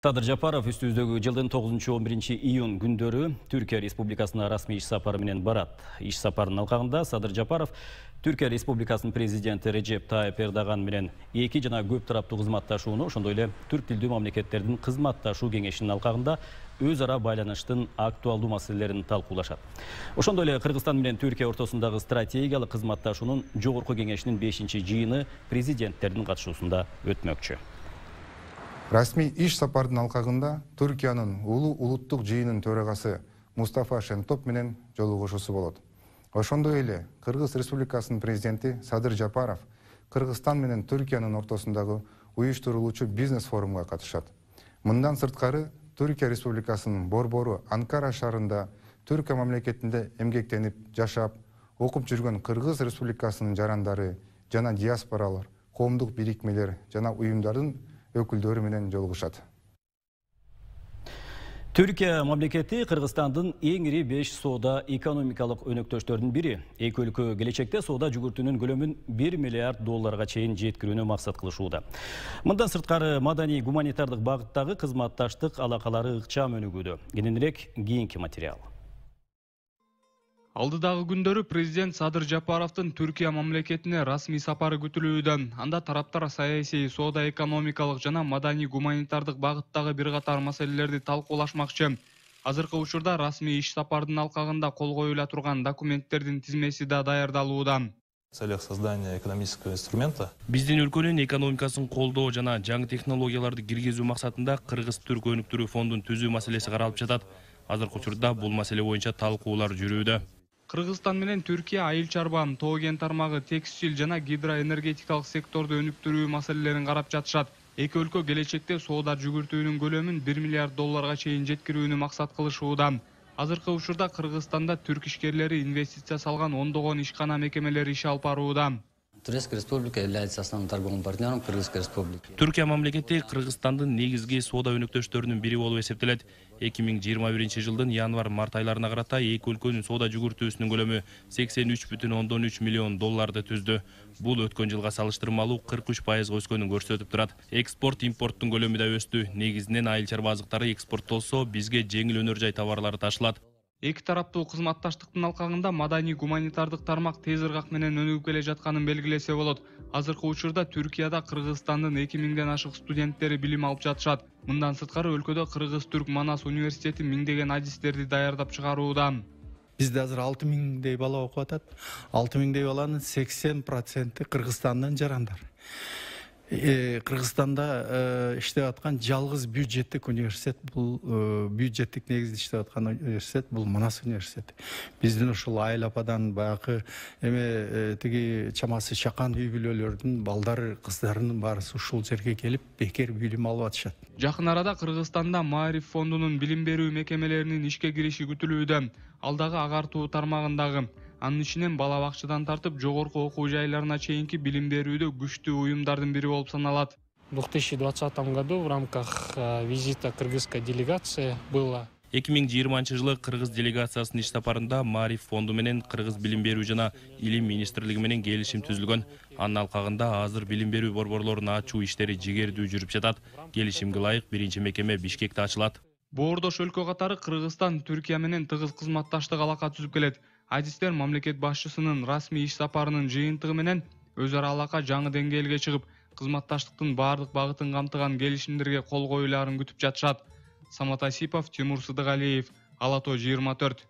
Садыр Жапаров үстүздөгү жылдын 9-11 июнь күндөрү Түркия Республикасына расмий иш сапары менен барат. Иш сапарынын алкагында Садыр Жапаров Түркия Республикасынын президенти Режеп Тайып Эрдоган менен эки жана көп тараптуу кызматташууну, ошондой эле түрк тилдүү мамлекеттердин кызматташуу кеңешинин алкагында өз ара байланыштын актуалдуу маселелерин талкуулашат. Ошондой эле Кыргызстан менен Түркия ортосундагы стратегиялык кызматташуунун жогорку кеңешинин 5-жыйыны президенттердин катышуусунда өтмөкчү. Расмий иш сапардын алкагында Түркиянын улуттук жыйынынын төрагасы Мустафа Шентоп менен жолугушуусу болот. Ошондой эле Кыргыз Республикасынын президенти Садыр Жапаров Кыргызстан менен Түркиянын ортосундагы уюштурулуучу бизнес форумга катышат. Мындан сырткары Түркия Республикасынын борбору Анкара шаарында Түркия мамлекетинде эмгектенип жашап, окуп жүргөн Кыргыз Республикасынын жарандары жана диаспоралар, коомдук бирикмелер жана уюмдардын өкүлдөрү менен жолугушат. Түркия мамлекети Кыргызстандын эң ири 5 соода экономикалык өнөктөштөрүнүн бири. Эки өлкө келечекте соода жүгүртүүнүн көлөмүн $1 миллиард чейин жеткирүүнү максат кылышууда. Мындан сырткары маданий гуманитардык багыттагы кызматташтык алакалары ыкчам өнүгүүдө. Кененирээк кийинки материал. Алдыдагы күндөрү президент Садыр Жапаровдун Түркия мамлекетине расмий сапары күтүлүүдө. Анда тараптар саясий, соода экономикалык жана маданий гуманитардык багыттагы бир катар маселелерди талкуулашмакчы. Азыркы учурда расмий иш сапардын алкагында кол коюла турган документтердин тизмеси да даярдалууда. В целях создания экономического инструмента биздин өлкөнүн экономикасын колдоо жана жаңы технологияларды киргизүү максатында Кыргыз-Түрк өнүктүрүү фондун түзүү маселеси каралып жатат. Азыркы учурда бул маселе боюнча талкуулар жүрүүдө. Кыргызстан менен Түркия айыл чарба, тоо кен тармагы, текстиль жана гидроэнергетикалык секторду өнүктүрүү маселелерин карап жатышат. Эки өлкө келечекте соода жүгүртүүнүн көлөмүн $1 миллиард чейин жеткирүүнү максат кылышууда. Азыркы учурда Кыргызстанда түрк ишкерлери инвестиция салган ондогон ишкана мекемелери иш алып барууда. Турецкая республика является основным торговым партнером Кыргызской республики. Түркия мамлекети Кыргызстандын негизги соода өнөктөштөрүнүн бири болуп эсептелет. 2021 жылдын январь-март айларына карата эки өлкөнүн соода жүгүртүүсүнүн көлөмү $83,3 миллион түздү. Бул өткөн жылга салыштырмалуу 43% өскөнүн көрсөтүп турат. Экспорт-импорттун көлөмү да өстү. Негизинен айыл чарба азыктары экспорттолсо, бизге жеңил өнөр жай товарлары ташылат. Эки тараптуу кызматташтыктын алкагында маданий гуманитардык тармак тез ыргак менен өнүгүп келе жатканын белгилесе болот. Азыркы учурда Түркияда Кыргызстандын 2000ден ашык студенттери билим алып жатышат. Мындан сырткары өлкөдө Кыргыз-Түрк Манас университети миңдеген адистерди даярдап чыгарууда. Бизде азыр 6000дей бала окуп атат. 6000дей баланын 80% Кыргызстандан жарандар. Кыргызстанда иштеп аткан жалгыз бюджеттик университет бул бюджеттик негизде иштеп аткан университет бул Манас университети. Биздин ушул айыл ападан баягы тиги чамасы чакан үй бүлөлөрдүн балдары, кыздарынын баарысы ушул жерге келип бекер билим алып атышат. Жакын арада Кыргызстанда Маариф фондунун билим берүү мекемелеринин ишке кириши күтүлүүдө. Алдагы агартуу тармагындагы анын ичинен бала бакчадан тартып жогорку окуу жайларына чейинки билим берүүдө күчтүү уюмдардын бири болуп саналат. В 2020 году в рамках визита кыргызской делегации было 2020 жылы Кыргыз делегациясынын иш сапарында Маариф фонду менен Кыргыз билим берүү жана илим министрлиги менен келишим түзүлгөн. Анын алкагында азыр билим берүү борборлорун ачуу иштери жигердүү жүрүп жатат. Келишимге ылайык биринчи мекеме Бишкекте ачылат. Боордош өлкө катары Кыргызстан Түркия менен тыгыз кызматташтык алака түзүп келет. Адистер мамлекет башчысынын расмий иш сапарынын жыйынтыгы менен өз ара алака жаңы деңгээлге чыгып, кызматташтыктын баардык багытын камтыган келишимдерге кол коюларын күтүп жатышат. Самат Асипов, Тимур Сыдыгалиев, Ала Тоо 24.